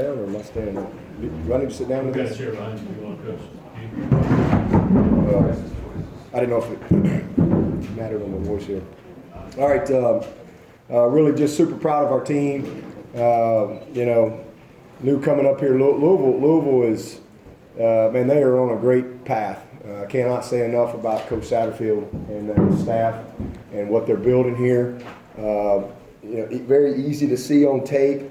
Down or am I standing up? Do I need to sit down with We've got a this? chair behind you. You want to coach? I didn't know if it mattered on my voice here. All right, really just super proud of our team. New coming up here, Louisville is, man, they are on a great path. I cannot say enough about Coach Satterfield and his staff and what they're building here. Very easy to see on tape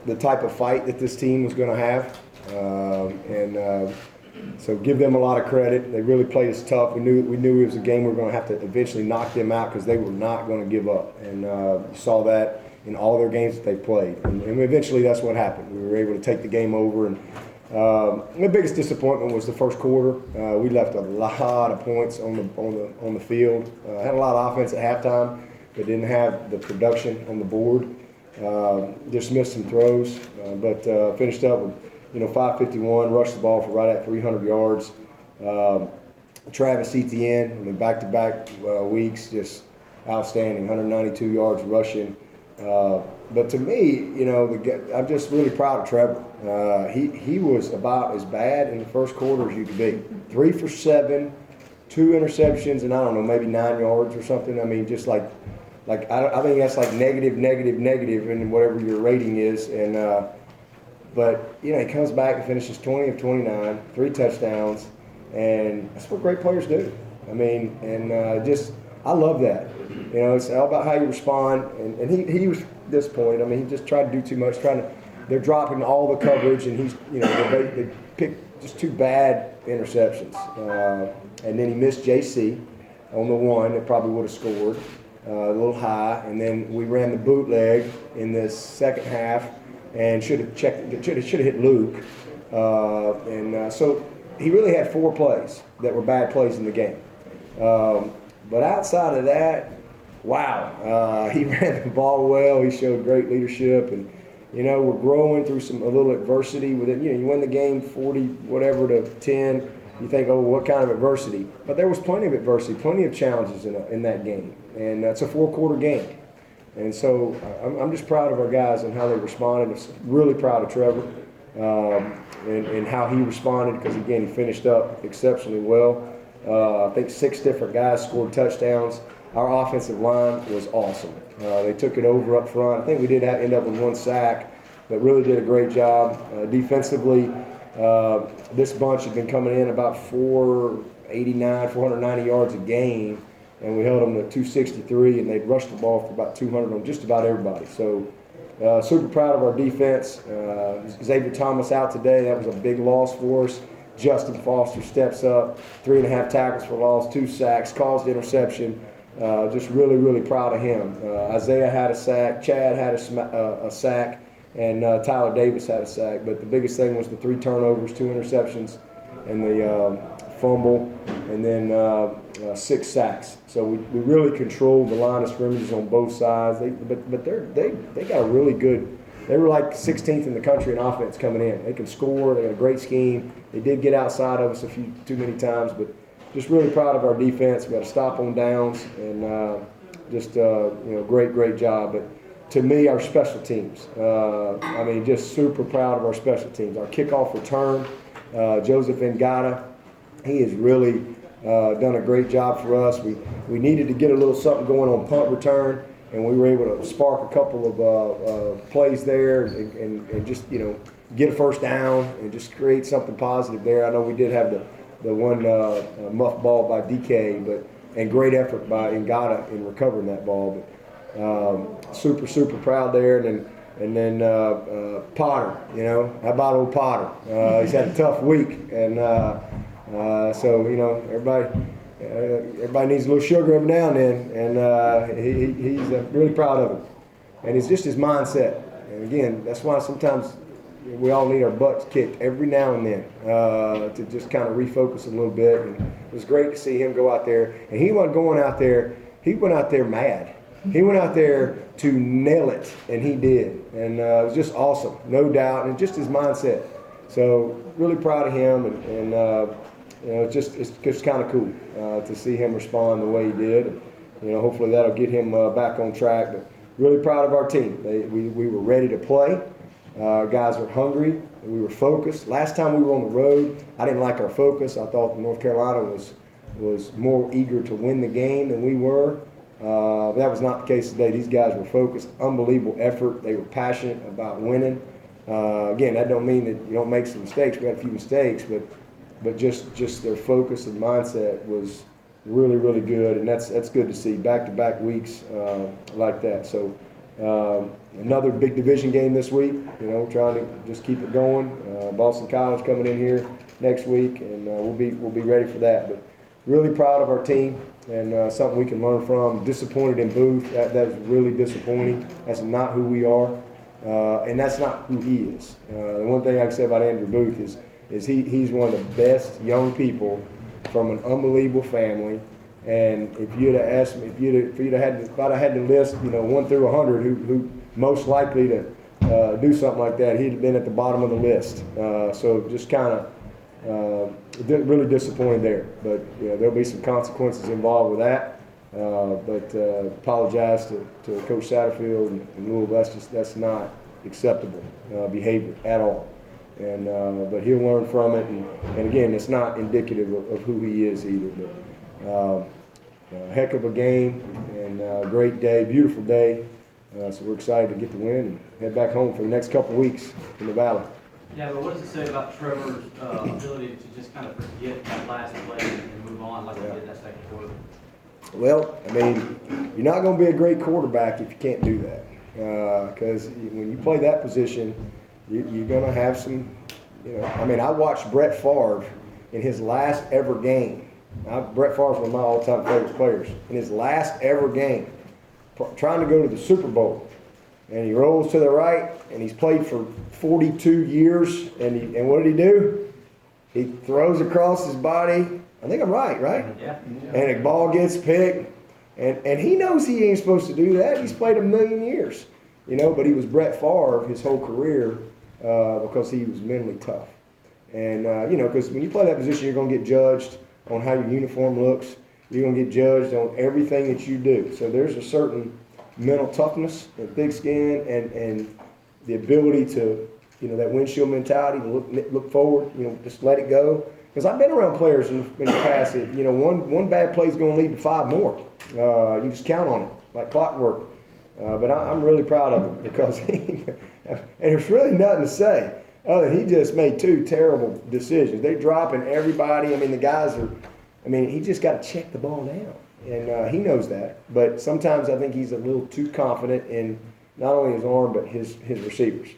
the type of fight that this team was going to have. So give them a lot of credit. They really played us tough. We knew it was a game we were going to have to eventually knock them out because they were not going to give up. And you saw that in all their games that they played. And eventually that's what happened. We were able to take the game over. And the biggest disappointment was the first quarter. We left a lot of points on the field. Had a lot of offense at halftime, but didn't have the production on the board. Just missed some throws, but finished up with 551, rushed the ball for right at 300 yards. Travis Etienne, back-to-back weeks, just outstanding, 192 yards rushing. But to me, I'm just really proud of Trevor. He was about as bad in the first quarter as you could be. 3 for 7, 2 interceptions, and I don't know, maybe 9 yards or something. I mean, just I think that's like negative, and whatever your rating is. And but he comes back and finishes 20 of 29, 3 touchdowns, and that's what great players do. I mean, and I love that. It's all about how you respond. And he was disappointed. I mean, he just tried to do too much. They're dropping all the coverage, and they picked just 2 bad interceptions. And then he missed JC on the one that probably would have scored. A little high, and then we ran the bootleg in the second half, and should have hit Luke, so he really had 4 plays that were bad plays in the game. But outside of that, wow, he ran the ball well. He showed great leadership, and we're growing through a little adversity with it. You win the game 40-10. You think, oh, what kind of adversity? But there was plenty of adversity, plenty of challenges in that game. And it's a 4-quarter game. And so I'm just proud of our guys and how they responded. I'm really proud of Trevor and how he responded because, again, he finished up exceptionally well. I think 6 different guys scored touchdowns. Our offensive line was awesome. They took it over up front. I think we did end up with 1 sack, but really did a great job. Defensively, this bunch had been coming in about 490 yards a game, and we held them to 263, and they'd rushed the ball for about 200 on just about everybody. So super proud of our defense. Xavier Thomas out today. That was a big loss for us. Justin Foster steps up, 3.5 tackles for loss, 2 sacks, caused interception. Just really, really proud of him. Isaiah had a sack, Chad had a sack, and Tyler Davis had a sack. But the biggest thing was the 3 turnovers, 2 interceptions, and the fumble, and then 6 sacks. So we really controlled the line of scrimmages on both sides. They got a really good. They were like 16th in the country in offense coming in. They can score. They got a great scheme. They did get outside of us too many times, but just really proud of our defense. We got to stop on downs, and great job. But to me, our special teams. Just super proud of our special teams. Our kickoff return, Joseph Ngata, he has really done a great job for us. We needed to get a little something going on punt return, and we were able to spark a couple of plays there and just get a first down and just create something positive there. I know we did have the one muff ball by DK, and great effort by Ngata in recovering that ball. But super proud there. And then Potter, how about old Potter? He's had a tough week, and so everybody needs a little sugar every now and then, and he's really proud of it. And it's just his mindset. And again, that's why sometimes we all need our butts kicked every now and then to just kind of refocus a little bit. And it was great to see him go out there. And he wasn't going out there. He went out there mad. He went out there to nail it, and he did. And it was just awesome, no doubt, and just his mindset. So really proud of him, and it's just kind of cool to see him respond the way he did. Hopefully that'll get him back on track. But really proud of our team. We were ready to play. Guys were hungry, and we were focused. Last time we were on the road, I didn't like our focus. I thought North Carolina was more eager to win the game than we were. But that was not the case today. These guys were focused, unbelievable effort. They were passionate about winning. Again, that don't mean that you don't make some mistakes. We had a few mistakes, but just their focus and mindset was really, really good, and that's good to see. Back-to-back weeks like that. So another big division game this week. Trying to just keep it going. Boston College coming in here next week, and we'll be ready for that. But really proud of our team and something we can learn from. Disappointed in Booth. That is really disappointing. That's not who we are, and that's not who he is. The one thing I can say about Andrew Booth is he's one of the best young people from an unbelievable family. And if you'd have asked me, if I'd have had to list, 1 through 100 who most likely to do something like that, he'd have been at the bottom of the list. So just kind of really disappointed there. But there'll be some consequences involved with that. But apologize to Coach Satterfield and Louisville. That's not acceptable behavior at all. And but he'll learn from it. And again, it's not indicative of who he is either. But heck of a game and great day, beautiful day. So we're excited to get the win and head back home for the next couple of weeks in the Valley. Yeah, but what does it say about Trevor's ability to just kind of forget that last play and move on like he did that second quarter? Well, I mean, you're not going to be a great quarterback if you can't do that. Because when you play that position, you're going to have some, I mean, I watched Brett Favre in his last ever game. Brett Favre is one of my all-time favorite players. In his last ever game, trying to go to the Super Bowl, and he rolls to the right, and he's played for 42 years, and what did he do? He throws across his body. I think I'm right? Yeah. And a ball gets picked, and he knows he ain't supposed to do that. He's played a million years, but he was Brett Favre his whole career because he was mentally tough. And, because when you play that position, you're going to get judged on how your uniform looks. You're going to get judged on everything that you do. So there's a certain mental toughness and thick skin and the ability to, that windshield mentality to look forward, just let it go. Because I've been around players in the past that, one bad play is going to lead to 5 more. You just count on it, like clockwork. But I'm really proud of him because and there's really nothing to say. He just made 2 terrible decisions. They're dropping everybody. I mean, the guys are, he just got to check the ball down. And he knows that. But sometimes I think he's a little too confident in not only his arm, but his receivers.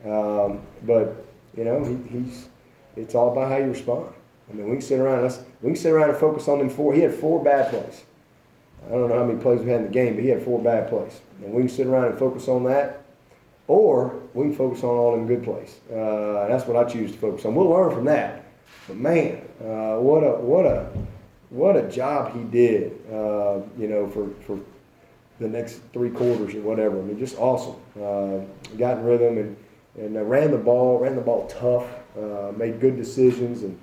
But, it's all about how you respond. We can sit around and focus on them 4. He had 4 bad plays. I don't know how many plays we had in the game, but he had 4 bad plays. And we can sit around and focus on that. Or we can focus on all them good plays. That's what I choose to focus on. We'll learn from that. But man, what a job he did. For the next 3 quarters or whatever. Just awesome. Got in rhythm and ran the ball tough. Made good decisions and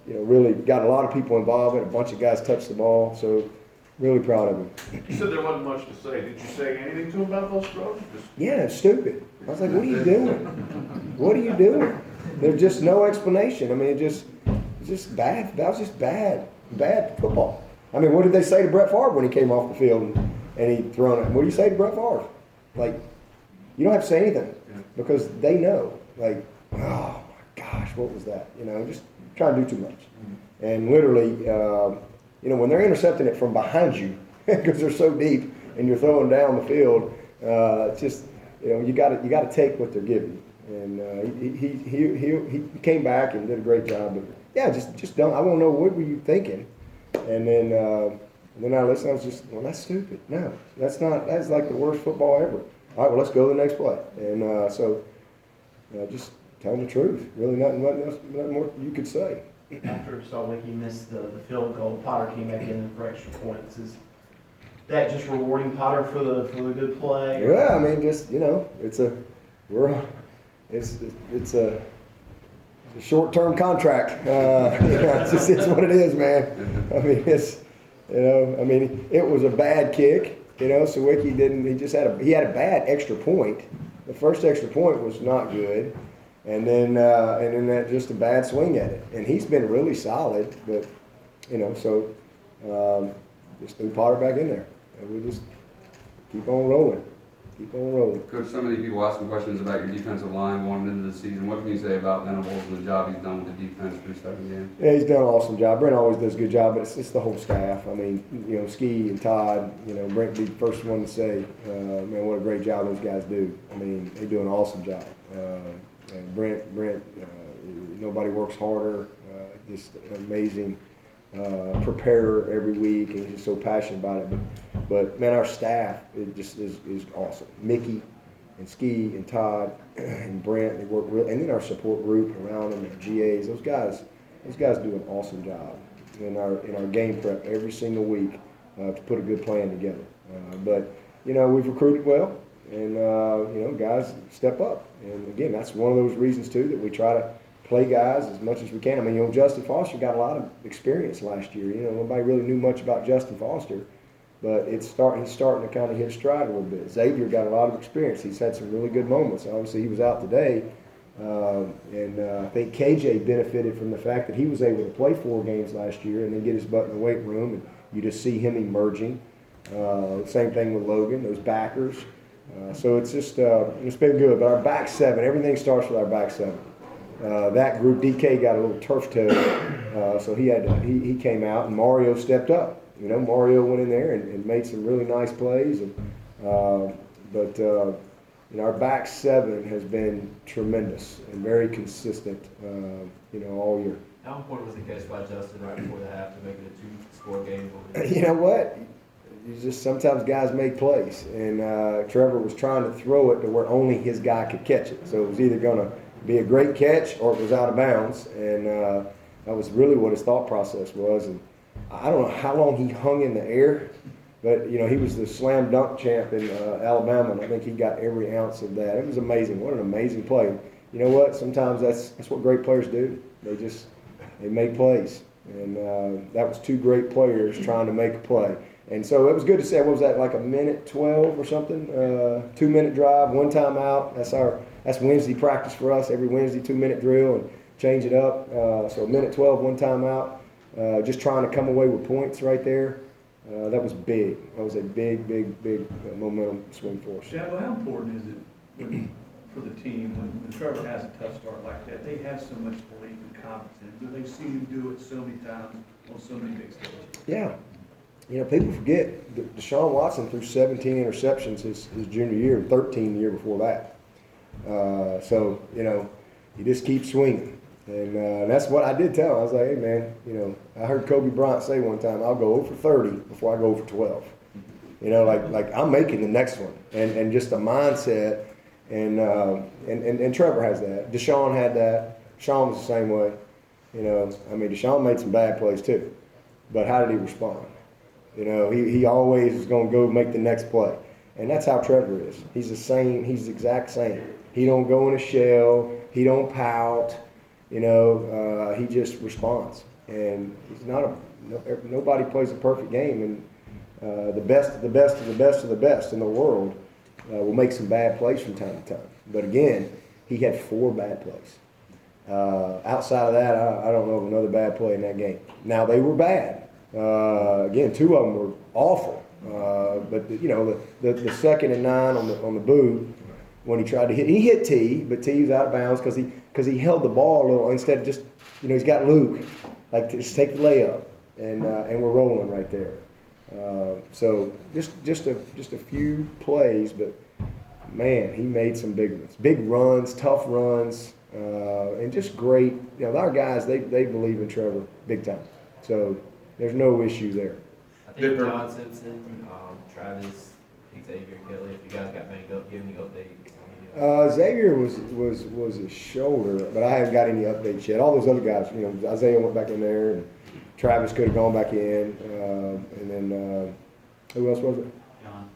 really got a lot of people involved. And a bunch of guys touched the ball. So. Really proud of him. You said there wasn't much to say. Did you say anything to him about those throws? Yeah, it's stupid. I was like, what are you doing? What are you doing? There's just no explanation. it's just bad. That was just bad football. What did they say to Brett Favre when he came off the field and he thrown it? What do you say to Brett Favre? You don't have to say anything because they know. Oh my gosh, what was that? Just trying to do too much. And literally, when they're intercepting it from behind you because they're so deep and you're throwing down the field, you got to take what they're giving you. And he came back and did a great job. But yeah, just don't. I want to know, what were you thinking? And then I listened. I was just, that's stupid. No, that's not. That's like the worst football ever. All right, well, let's go to the next play. And just telling the truth. Really, nothing more you could say. After Salt Lake, missed the field goal, Potter came back in for extra points. Is that just rewarding Potter for the good play? Yeah, it's a short-term contract. It's what it is, man. It was a bad kick. Sawicki didn't. He had a bad extra point, the first extra point was not good, and then that just a bad swing at it. And he's been really solid, but so just threw Potter back in there, and we just keep on rolling. Keep on rolling. Coach, so many people asking questions about your defensive line going into the season. What can you say about Venables and the job he's done with the defense through 7 games? Yeah, he's done an awesome job. Brent always does a good job, but it's the whole staff. I mean, Ski and Todd, Brent be the first one to say, man, what a great job those guys do. I mean, they do an awesome job. And Brent, nobody works harder. Just amazing preparer every week, and he's just so passionate about it. But man, our staff is awesome. Mickey and Ski and Todd and Brent, they work real, and then our support group around them, the GAs. Those guys do an awesome job in our game prep every single week to put a good plan together. But we've recruited well, and guys step up. And again, that's one of those reasons too that we try to play guys as much as we can. I mean, Justin Foster got a lot of experience last year. Nobody really knew much about Justin Foster, but he's starting to kind of hit stride a little bit. Xavier got a lot of experience. He's had some really good moments. Obviously, he was out today, and I think KJ benefited from the fact that he was able to play 4 games last year and then get his butt in the weight room, and you just see him emerging. Same thing with Logan, those backers. So it's just it's been good. But our back 7, everything starts with our back 7. That group, DK got a little turf toe, so he came out, and Mario stepped up. Mario went in there and made some really nice plays. But our back 7 has been tremendous and very consistent, all year. How important was the catch by Justin right before the half to make it a 2-score game? You know what? Just sometimes guys make plays, and Trevor was trying to throw it to where only his guy could catch it. So it was either going to be a great catch or it was out of bounds, and that was really what his thought process was. And I don't know how long he hung in the air, but he was the slam dunk champ in Alabama, and I think he got every ounce of that. It was amazing. What an amazing play. You know what? Sometimes that's what great players do. They make plays, and that was 2 great players trying to make a play. And so it was good to see. What was that, like a minute 12 or something? 2-minute drive, 1 timeout. That's Wednesday practice for us. Every Wednesday, 2-minute drill and change it up. So a minute 12, 1 timeout. Just trying to come away with points right there. That was big. That was a big momentum swing for us. Shabba, how important is it for the team when Trevor has a tough start like that? They have so much belief and confidence in him. They've seen him do it so many times on so many big stages. Yeah. People forget Deshaun Watson threw 17 interceptions his junior year and 13 the year before that. So you just keep swinging. And that's what I did tell him. I was like, hey, man, I heard Kobe Bryant say one time, I'll go 0 for 30 before I go 0 for 12. Like I'm making the next one. And just the mindset. And Trevor has that. Deshaun had that. Sean was the same way. Deshaun made some bad plays too. But how did he respond? He always is going to go make the next play. And that's how Trevor is. He's the same. He's the exact same. He don't go in a shell. He don't pout. He just responds. And he's nobody plays a perfect game. And the best of the best of the best of the best in the world will make some bad plays from time to time. But again, he had 4 bad plays. Outside of that, I don't know of another bad play in that game. Now, they were bad. Again, 2 of them were awful. But the 2nd and 9 on the boot, when he tried to he hit T, but T was out of bounds because he held the ball a little instead of just he's got Luke, like just take the layup, and we're rolling right there. So just a few plays, but man, he made some big ones, big runs, tough runs, and just great. Our guys they believe in Trevor big time. So there's no issue there. I think John Simpson, Travis, Xavier, Kelly, if you guys got banged up, give me updates. Xavier was his shoulder, but I haven't got any updates yet. All those other guys, Isaiah went back in there, and Travis could have gone back in, and then who else was it? John.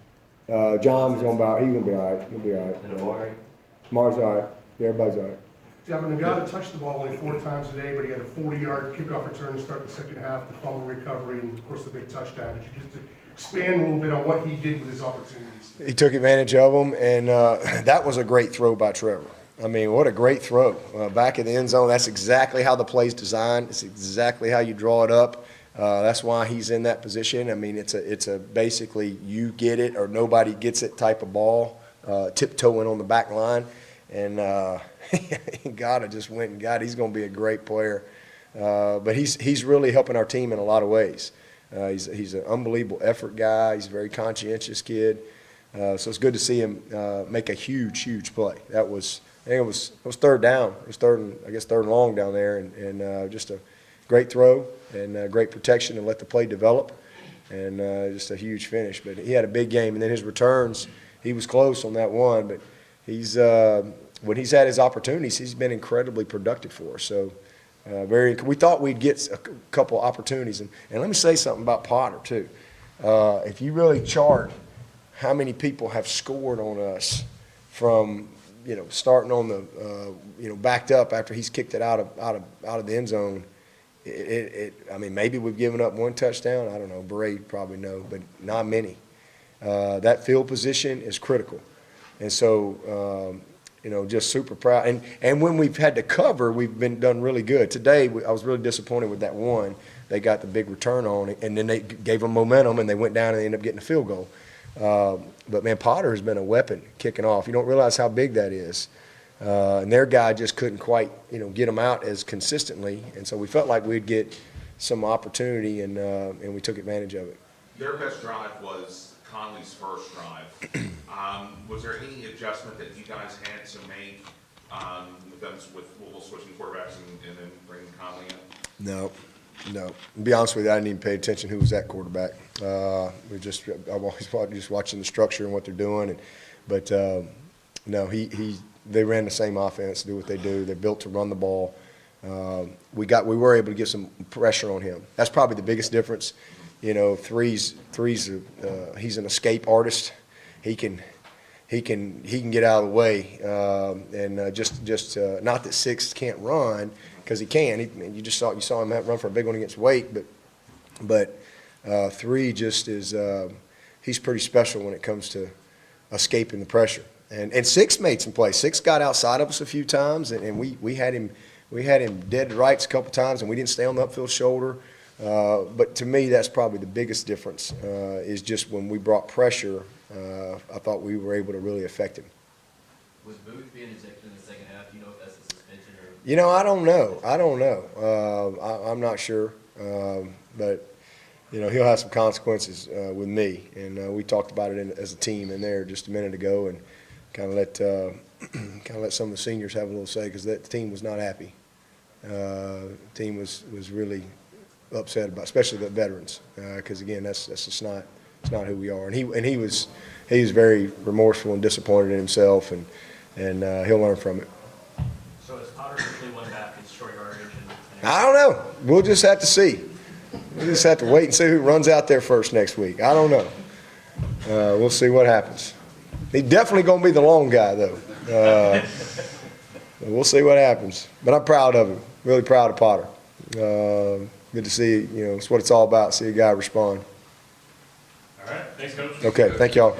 John's gonna be all right. He's gonna be all right. He'll be all right. And Amari. Mar's all right. Everybody's all right. The guy that touched the ball only 4 times today, but he had a 40-yard kickoff return to start the second half, the fumble recovery, and of course the big touchdown. expand a little bit on what he did with his opportunities. He took advantage of them, and that was a great throw by Trevor. I mean, what a great throw. Back in the end zone, that's exactly how the play's designed. It's exactly how you draw it up. That's why he's in that position. I mean, it's a basically you get it or nobody gets it type of ball, tiptoeing on the back line. And God, I just went and got. He's going to be a great player. But he's really helping our team in a lot of ways. He's an unbelievable effort guy. He's a very conscientious kid. So it's good to see him make a huge play. That was, I think it was third down. It was third and long down there, and just a great throw and great protection and let the play develop, and just a huge finish. But he had a big game, and then his returns, he was close on that one, but he's when he's had his opportunities, he's been incredibly productive for us. So we thought we'd get a couple opportunities, and let me say something about Potter too. If you really chart how many people have scored on us from starting on the backed up after he's kicked it out of the end zone. I mean, maybe we've given up one touchdown. I don't know. Beret probably know, but not many. That field position is critical, and so just super proud. And when we've had to cover, we've been done really good. Today, I was really disappointed with that one. They got the big return on it, and then they gave them momentum, and they went down and they ended up getting a field goal. But man, Potter has been a weapon kicking off. You don't realize how big that is. And their guy just couldn't quite, get them out as consistently. And so we felt like we'd get some opportunity, and we took advantage of it. Their best drive was Conley's first drive. Was there any adjustment that you guys had to make with Louisville switching quarterbacks and then bringing Conley in? No. To be honest with you, I didn't even pay attention who was that quarterback. I'm always just watching the structure and what they're doing. But no, they ran the same offense, do what they do. They're built to run the ball. We were able to get some pressure on him. That's probably the biggest difference. Three's he's an escape artist. He can get out of the way, and just not that Six can't run, because he can. You saw him run for a big one against Wake, but Three just is he's pretty special when it comes to escaping the pressure. And Six made some plays. Six got outside of us a few times, and we had him dead to rights a couple times, and we didn't stay on the upfield shoulder. But to me, that's probably the biggest difference, is just when we brought pressure, I thought we were able to really affect him. Was Booth being ejected in the second half? Do you know if that's a suspension or? I don't know. I'm not sure. But, he'll have some consequences with me. And we talked about it as a team in there just a minute ago, and kind of let some of the seniors have a little say, because that team was not happy. The team was really upset about, especially the veterans, because again, that's just not who we are. And he was very remorseful and disappointed in himself, and he'll learn from it. So is Potter simply one back in short yardage? I don't know. We'll just have to see. We'll just have to wait and see who runs out there first next week. I don't know. We'll see what happens. He's definitely going to be the long guy, though. We'll see what happens. But I'm proud of him. Really proud of Potter. Good to see, it's what it's all about, see a guy respond. All right. Thanks, Coach. Okay, thank y'all.